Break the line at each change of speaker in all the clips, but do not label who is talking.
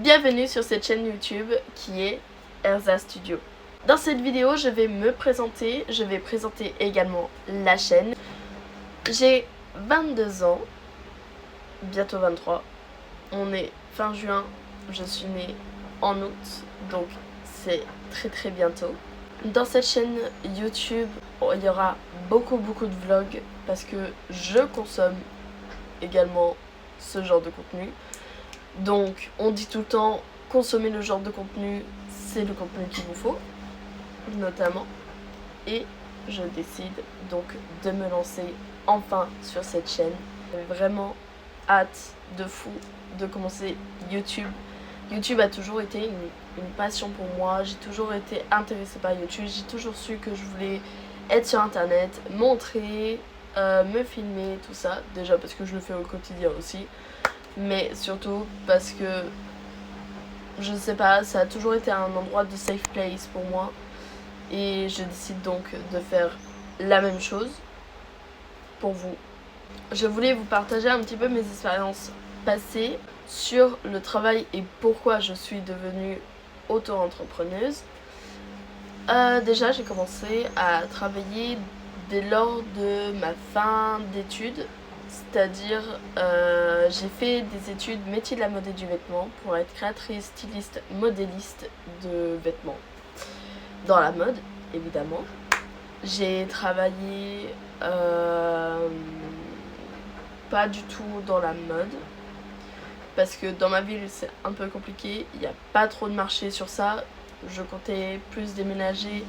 Bienvenue sur cette chaîne YouTube qui est Erza Studio. Dans cette vidéo, je vais me présenter, je vais présenter également la chaîne. J'ai 22 ans, bientôt 23. On est fin juin, je suis née en août, donc c'est très bientôt. Dans cette chaîne YouTube, il y aura beaucoup de vlogs parce que je consomme également ce genre de contenu. Donc on dit tout le temps consommer le genre de contenu, c'est le contenu qu'il vous faut notamment, et je décide donc de me lancer enfin sur cette chaîne. J'avais vraiment hâte de fou de commencer YouTube. YouTube a toujours été une passion pour moi, j'ai toujours été intéressée par YouTube, j'ai toujours su que je voulais être sur internet, montrer, me filmer, tout ça, déjà parce que je le fais au quotidien aussi, mais surtout parce que, je sais pas, ça a toujours été un endroit de safe place pour moi, et je décide donc de faire la même chose pour vous. Je voulais vous partager un petit peu mes expériences passées sur le travail et pourquoi je suis devenue auto-entrepreneuse. Déjà, j'ai commencé à travailler dès lors de ma fin d'études, c'est-à-dire j'ai fait des études métier de la mode et du vêtement pour être créatrice, styliste, modéliste de vêtements dans la mode, évidemment. J'ai travaillé pas du tout dans la mode parce que dans ma ville c'est un peu compliqué, il n'y a pas trop de marché sur ça. Je comptais plus déménager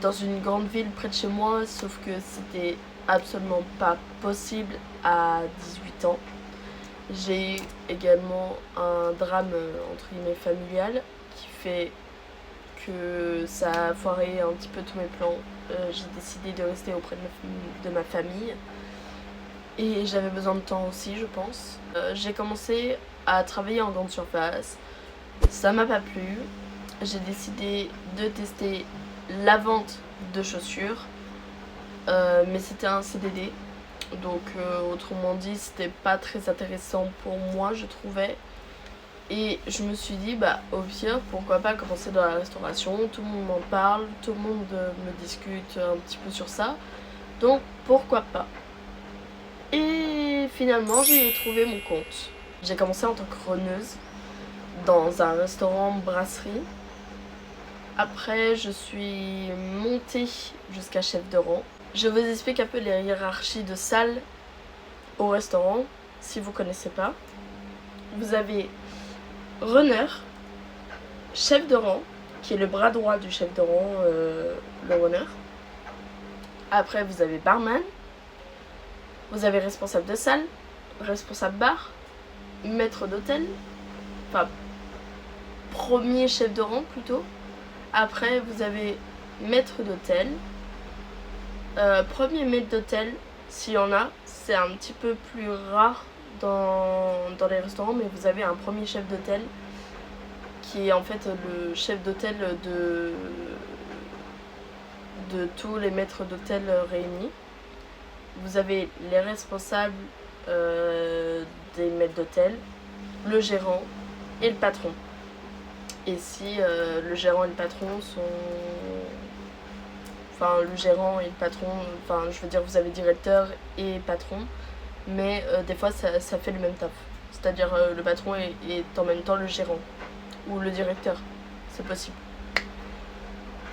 dans une grande ville près de chez moi, sauf que c'était absolument pas possible à 18 ans. J'ai eu également un drame entre guillemets familial qui fait que ça a foiré un petit peu tous mes plans. J'ai décidé de rester auprès de ma famille et j'avais besoin de temps aussi, je pense. J'ai commencé à travailler en grande surface, ça m'a pas plu. J'ai décidé de tester la vente de chaussures, mais c'était un CDD, donc autrement dit c'était pas très intéressant pour moi, je trouvais. Et je me suis dit, bah au pire, pourquoi pas commencer dans la restauration, tout le monde m'en parle, tout le monde me discute un petit peu sur ça, donc pourquoi pas. Et finalement j'ai trouvé mon compte. J'ai commencé en tant que runneuse dans un restaurant brasserie. Après je suis montée jusqu'à chef de rang. Je vous explique un peu les hiérarchies de salles au restaurant, si vous connaissez pas. Vous avez runner, chef de rang, qui est le bras droit du chef de rang, le runner. Après vous avez barman, vous avez responsable de salle, responsable bar, maître d'hôtel, enfin premier chef de rang plutôt. Après vous avez maître d'hôtel, premier maître d'hôtel s'il y en a, c'est un petit peu plus rare dans les restaurants, mais vous avez un premier chef d'hôtel qui est en fait le chef d'hôtel de tous les maîtres d'hôtel réunis. Vous avez les responsables des maîtres d'hôtel, le gérant et le patron. Et si le gérant et le patron sont... Enfin, le gérant et le patron, enfin, je veux dire, vous avez directeur et patron, mais des fois ça fait le même taf. C'est-à-dire le patron est en même temps le gérant ou le directeur, c'est possible.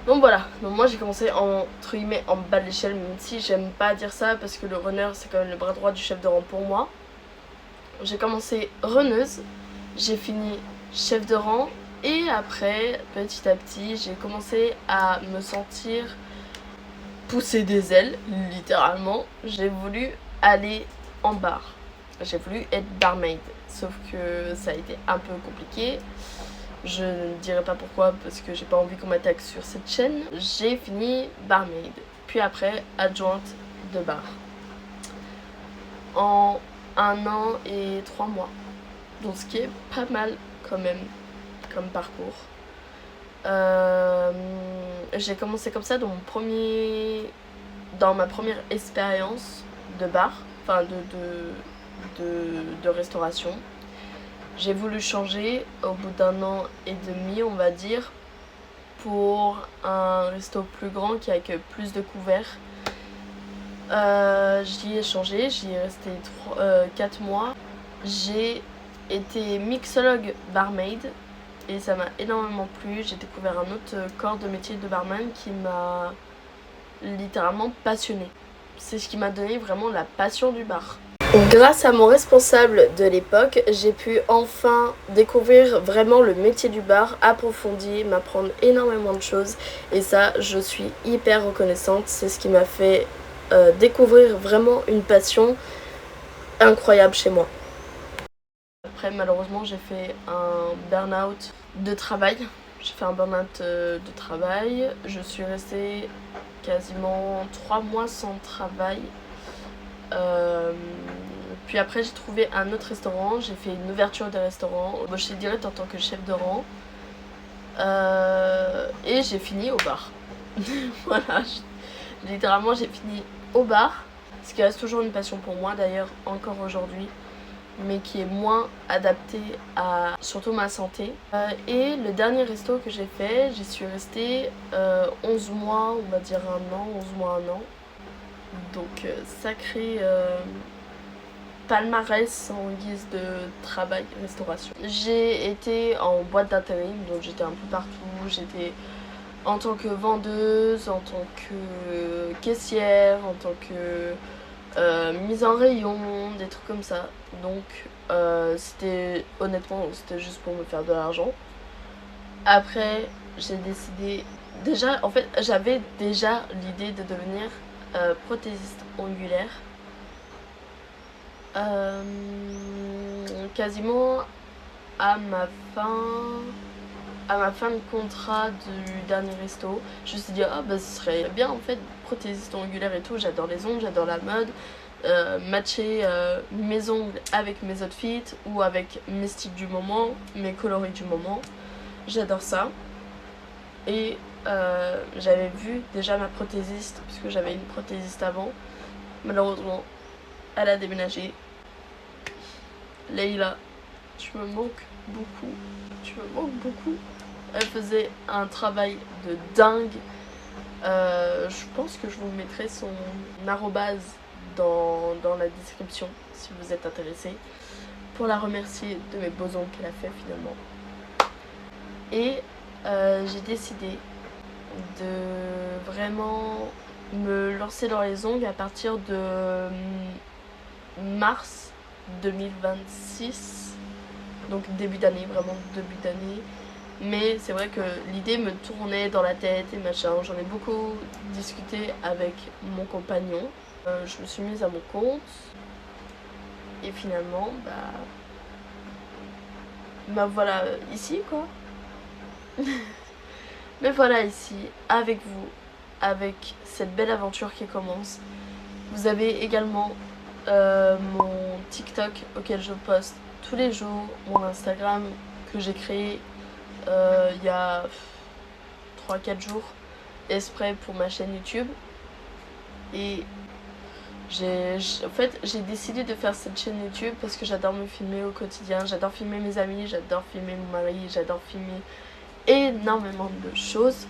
Donc voilà, donc moi j'ai commencé entre guillemets en bas de l'échelle, même si j'aime pas dire ça parce que le runner c'est quand même le bras droit du chef de rang pour moi. J'ai commencé runneuse, j'ai fini chef de rang, et après petit à petit j'ai commencé à me sentir pousser des ailes, littéralement. J'ai voulu aller en bar, j'ai voulu être barmaid, sauf que ça a été un peu compliqué. Je ne dirai pas pourquoi parce que j'ai pas envie qu'on m'attaque sur cette chaîne. J'ai fini barmaid, puis après adjointe de bar en 1 an et 3 mois, donc ce qui est pas mal quand même comme parcours. J'ai commencé comme ça dans ma première expérience de bar, enfin de restauration. j'ai voulu changer au bout d'un an et demi, on va dire, pour un resto plus grand qui accueille plus de couverts. J'y ai changé, j'y ai resté 4 mois. J'ai été mixologue barmaid et ça m'a énormément plu. J'ai découvert un autre corps de métier de barman qui m'a littéralement passionnée. C'est ce qui m'a donné vraiment la passion du bar. Grâce à mon responsable de l'époque, j'ai pu enfin découvrir vraiment le métier du bar, approfondir, m'apprendre énormément de choses et ça, je suis hyper reconnaissante. C'est ce qui m'a fait découvrir vraiment une passion incroyable chez moi. Après, malheureusement, j'ai fait un burn-out de travail. Je suis restée quasiment 3 mois sans travail. Puis après j'ai trouvé un autre restaurant, j'ai fait une ouverture de restaurant, embauché direct en tant que chef de rang et j'ai fini au bar. Voilà, littéralement j'ai fini au bar, ce qui reste toujours une passion pour moi d'ailleurs encore aujourd'hui, mais qui est moins adapté à surtout ma santé. Et le dernier resto que j'ai fait, j'y suis restée 11 mois, on va dire 11 mois, 1 an. Donc sacré palmarès en guise de travail restauration. J'ai été en boîte d'intérim, donc j'étais un peu partout. J'étais en tant que vendeuse, en tant que caissière, en tant que mise en rayon, des trucs comme ça. Donc honnêtement c'était juste pour me faire de l'argent. Après j'ai décidé, en fait j'avais déjà l'idée de devenir prothésiste ongulaire. Quasiment à ma fin de contrat du dernier resto, je me suis dit ah bah ce serait bien en fait prothésiste ongulaire et tout, j'adore les ongles, j'adore la mode, matcher mes ongles avec mes outfits ou avec mes styles du moment, mes coloris du moment, j'adore ça. Et j'avais vu déjà ma prothésiste, puisque j'avais une prothésiste avant. Malheureusement, elle a déménagé. Leïla, tu me manques beaucoup. Tu me manques beaucoup. Elle faisait un travail de dingue. Je pense que je vous mettrai son arrobase dans la description si vous êtes intéressés, pour la remercier de mes beaux ongles qu'elle a fait finalement. Et j'ai décidé de vraiment me lancer dans les ongles à partir de mars 2026, donc début d'année, vraiment début d'année. Mais c'est vrai que l'idée me tournait dans la tête et machin, j'en ai beaucoup discuté avec mon compagnon. Je me suis mise à mon compte et finalement bah voilà ici quoi. Mais voilà ici, avec vous, avec cette belle aventure qui commence. Vous avez également mon TikTok auquel je poste tous les jours, mon Instagram que j'ai créé il y a 3-4 jours, exprès pour ma chaîne YouTube. Et en fait j'ai décidé de faire cette chaîne YouTube parce que j'adore me filmer au quotidien, j'adore filmer mes amis, j'adore filmer mon mari, j'adore filmer énormément de choses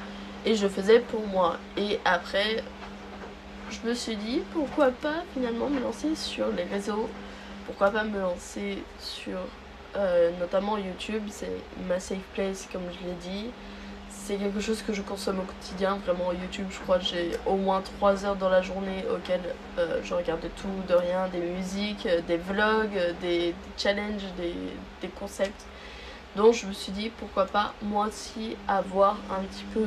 et je faisais pour moi. Et après je me suis dit pourquoi pas finalement me lancer sur les réseaux, pourquoi pas me lancer sur notamment YouTube. C'est ma safe place comme je l'ai dit, c'est quelque chose que je consomme au quotidien, vraiment. YouTube, je crois que j'ai au moins 3 heures dans la journée auxquelles je regarde de tout, de rien, des musiques, des vlogs, des challenges, des concepts. Donc je me suis dit pourquoi pas moi aussi avoir un petit peu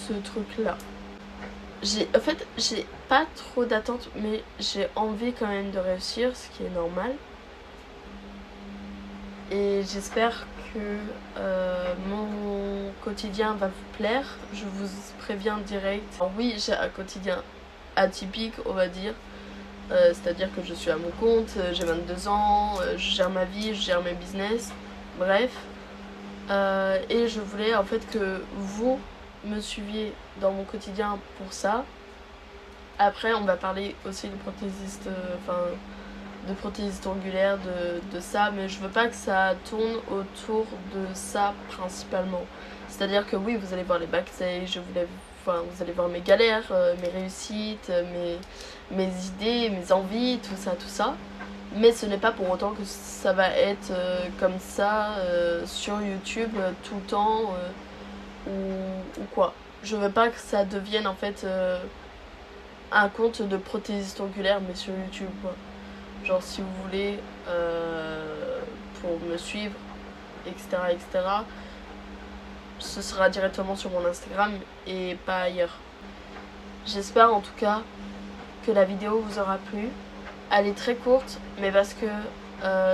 ce truc là. En fait j'ai pas trop d'attentes, mais j'ai envie quand même de réussir, ce qui est normal. Et j'espère que mon quotidien va vous plaire. Je vous préviens direct. Alors oui, j'ai un quotidien atypique, on va dire. C'est-à-dire que je suis à mon compte, j'ai 22 ans, je gère ma vie, je gère mes business, bref. Et je voulais en fait que vous me suiviez dans mon quotidien pour ça. Après on va parler aussi de prothésiste, de prothésiste angulaire, de ça, mais je veux pas que ça tourne autour de ça principalement. C'est-à-dire que oui, vous allez voir les backstage, vous allez voir mes galères, mes réussites, mes idées, mes envies, tout ça. Mais ce n'est pas pour autant que ça va être comme ça sur YouTube tout le temps ou quoi. Je veux pas que ça devienne en fait un compte de prothésiste angulaire mais sur YouTube quoi. Genre si vous voulez pour me suivre etc, ce sera directement sur mon Instagram et pas ailleurs. J'espère en tout cas que la vidéo vous aura plu. Elle est très courte mais parce que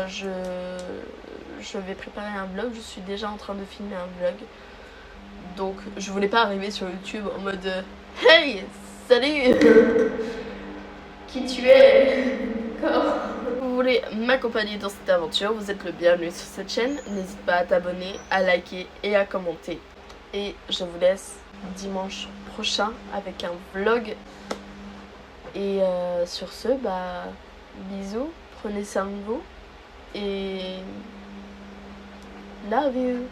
je vais préparer un vlog, je suis déjà en train de filmer un vlog. Donc je voulais pas arriver sur YouTube en mode hey, salut qui tu es. Vous voulez m'accompagner dans cette aventure, vous êtes le bienvenu sur cette chaîne. N'hésite pas à t'abonner, à liker et à commenter. Et je vous laisse dimanche prochain avec un vlog. Et sur ce, bisous, prenez soin de vous et love you.